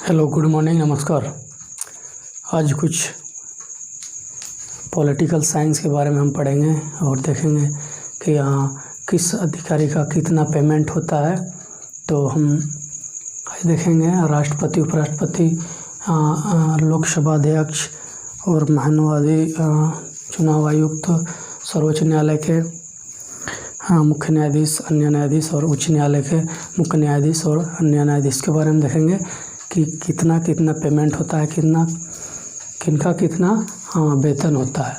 Hello, good morning, नमस्कार। आज कुछ पॉलिटिकल साइंस के बारे में हम पढ़ेंगे और देखेंगे कि यहाँ किस अधिकारी का कितना पेमेंट होता है। तो हम आज देखेंगे राष्ट्रपति, उपराष्ट्रपति, लोकसभा अध्यक्ष और महानुभावी चुनाव आयुक्त, सर्वोच्च न्यायालय के मुख्य न्यायाधीश, अन्य न्यायाधीश और उच्च न्यायालय के मुख्य न्यायाधीश और अन्य न्यायाधीश के बारे में देखेंगे कि कितना कितना पेमेंट होता है, किनका कितना वेतन होता है।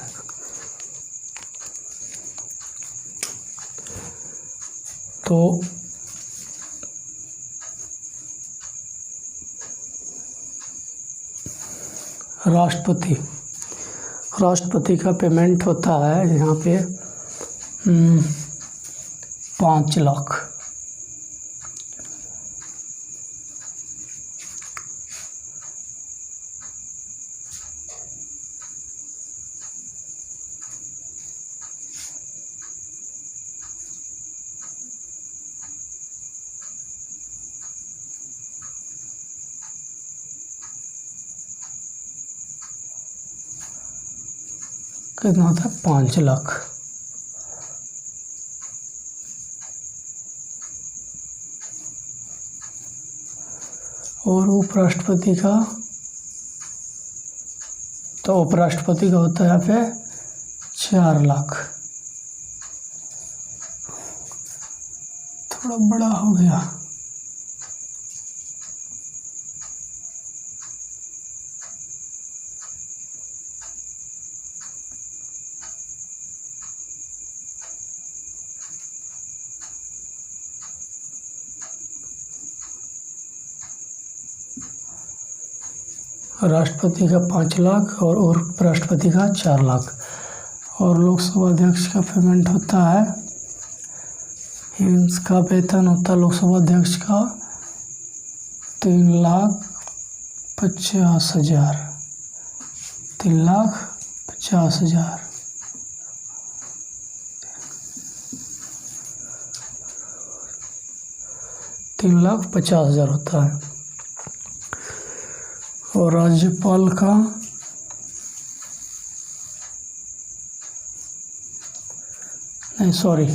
तो राष्ट्रपति का पेमेंट होता है यहाँ पे 5 लाख। कितना होता है? 5 लाख। और उपराष्ट्रपति का, तो उपराष्ट्रपति का होता है यहाँ पे 4 लाख। थोड़ा बड़ा हो गया। राष्ट्रपति का 5 लाख और उपराष्ट्रपति का 4 लाख। और लोकसभा अध्यक्ष का पेमेंट होता है, इसका वेतन होता है लोकसभा अध्यक्ष का 3,50,000। 3,50,000। $3,50,000 होता है। और राज्यपाल का नहीं, सॉरी,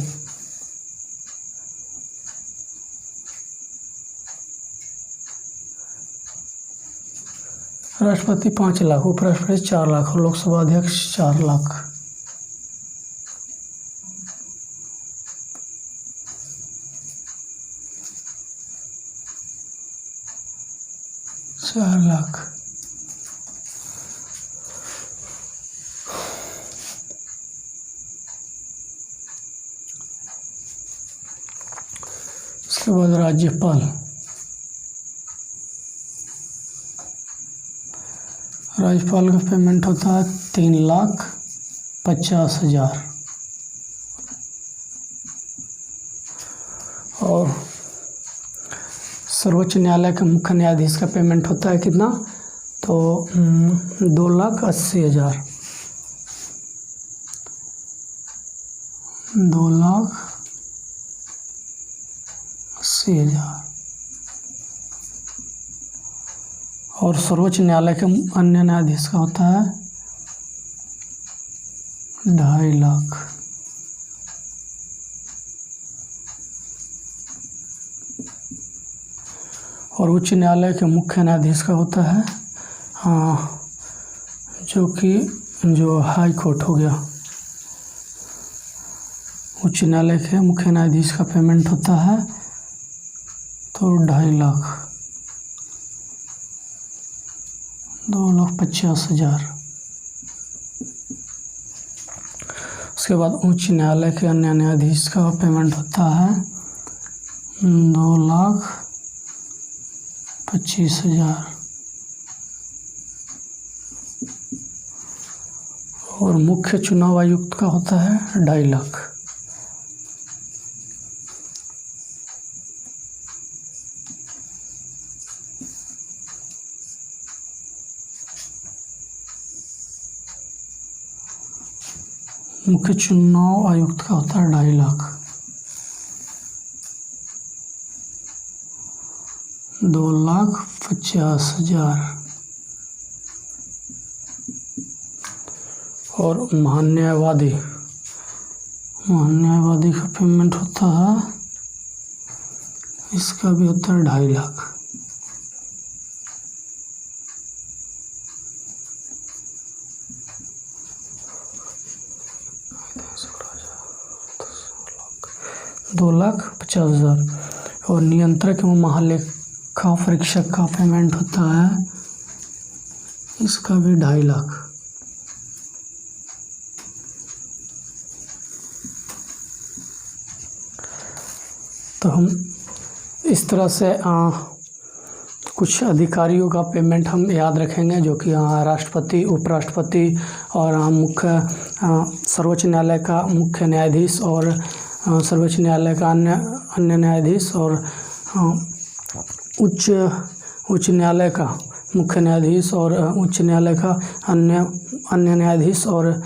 राष्ट्रपति 5 लाख, उपराष्ट्रपति 4 लाख और लोकसभा अध्यक्ष 4 लाख। उसके बाद राज्यपाल का पेमेंट होता है 3,50,000। और सर्वोच्च न्यायालय के मुख्य न्यायाधीश का पेमेंट होता है कितना? तो 2,80,000। 2,80,000। और सर्वोच्च न्यायालय के अन्य न्यायाधीश का होता है 2.5 लाख। और उच्च न्यायालय के मुख्य न्यायाधीश का होता है जो हाई कोर्ट हो गया। उच्च न्यायालय के मुख्य न्यायाधीश का पेमेंट होता है तो 2.5 लाख। 2,50,000। उसके बाद उच्च न्यायालय के अन्य न्यायाधीश का पेमेंट होता है 2,25,000। और मुख्य चुनाव आयुक्त का होता है 2.5 लाख। मुख्य चुनाव आयुक्त का होता है 2.5 लाख। 2,50,000 और महान्यायवादी का पेमेंट होता है, इसका भी होता है 2.5 लाख। $2,50,000 और नियंत्रक एवं महालेखा परीक्षक का पेमेंट होता है, इसका भी 2.5 लाख। तो हम इस तरह से कुछ अधिकारियों का पेमेंट हम याद रखेंगे, जो कि राष्ट्रपति, उपराष्ट्रपति और मुख्य सर्वोच्च न्यायालय का मुख्य न्यायाधीश और सर्वोच्च न्यायालय का अन्य न्यायाधीश और उच्च न्यायालय का मुख्य न्यायाधीश और उच्च न्यायालय का अन्य न्यायाधीश और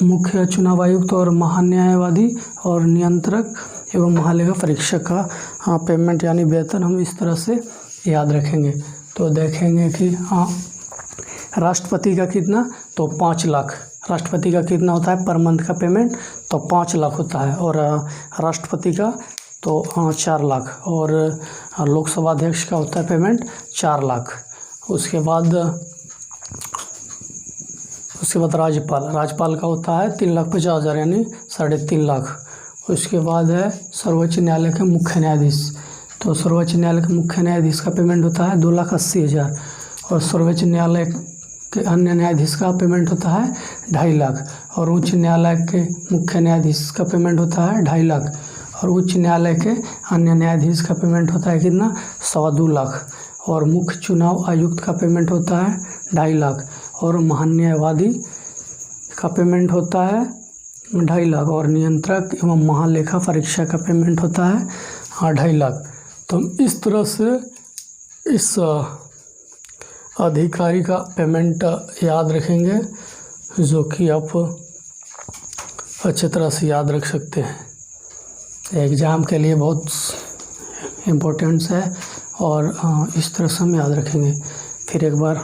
मुख्य चुनाव आयुक्त और महान्यायवादी और नियंत्रक एवं महालेखा परीक्षक का पेमेंट यानी वेतन हम इस तरह से याद रखेंगे। तो देखेंगे कि राष्ट्रपति का कितना, तो 5 लाख। राष्ट्रपति का कितना होता है पर मंथ का पेमेंट, तो 5 लाख होता है। और राष्ट्रपति का तो 4 लाख और लोकसभा अध्यक्ष का होता है पेमेंट 4 लाख। उसके बाद राज्यपाल का होता है 3,50,000 यानी 3.5 लाख। उसके बाद है सर्वोच्च न्यायालय के मुख्य न्यायाधीश, तो सर्वोच्च न्यायालय के मुख्य न्यायाधीश का पेमेंट होता है 2,80,000 और सर्वोच्च न्यायालय के अन्य न्यायाधीश का पेमेंट होता है 2.5 लाख और उच्च न्यायालय के मुख्य न्यायाधीश का पेमेंट होता है 2.5 लाख और उच्च न्यायालय के अन्य न्यायाधीश का पेमेंट होता है कितना, 2.25 लाख और मुख्य चुनाव आयुक्त का पेमेंट होता है 2.5 लाख और महान्यायवादी का पेमेंट होता है 2.5 लाख और नियंत्रक एवं महालेखा परीक्षक का पेमेंट होता है 2.5 लाख। तो हम इस तरह से इस अधिकारी का पेमेंट याद रखेंगे, जो कि आप अच्छी तरह से याद रख सकते हैं। एग्ज़ाम के लिए बहुत इम्पोर्टेंट्स है और इस तरह से हम याद रखेंगे। फिर एक बार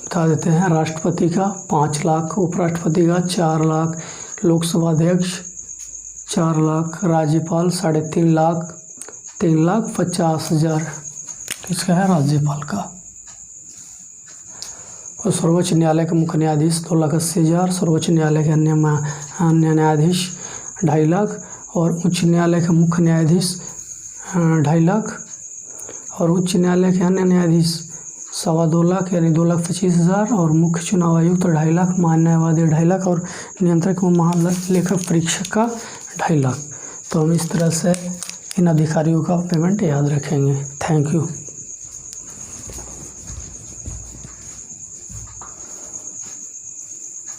बता देते हैं, राष्ट्रपति का 5 लाख, उपराष्ट्रपति का 4 लाख, लोकसभा अध्यक्ष 4 लाख, राज्यपाल 3.5 लाख, 3,50,000 इसका है राज्यपाल का। और सर्वोच्च न्यायालय के मुख्य न्यायाधीश 2,80,000, सर्वोच्च न्यायालय के अन्य न्यायाधीश 2.5 लाख और उच्च न्यायालय के मुख्य न्यायाधीश 2.5 लाख और उच्च न्यायालय के अन्य न्यायाधीश 2.25 लाख यानी 2,25,000 और मुख्य चुनाव आयुक्त 2.5 लाख, महान्यायवादी 2.5 लाख और नियंत्रक व महालेखा परीक्षक का 2.5 लाख। तो हम इस तरह से इन अधिकारियों का पेमेंट याद रखेंगे। Thank you.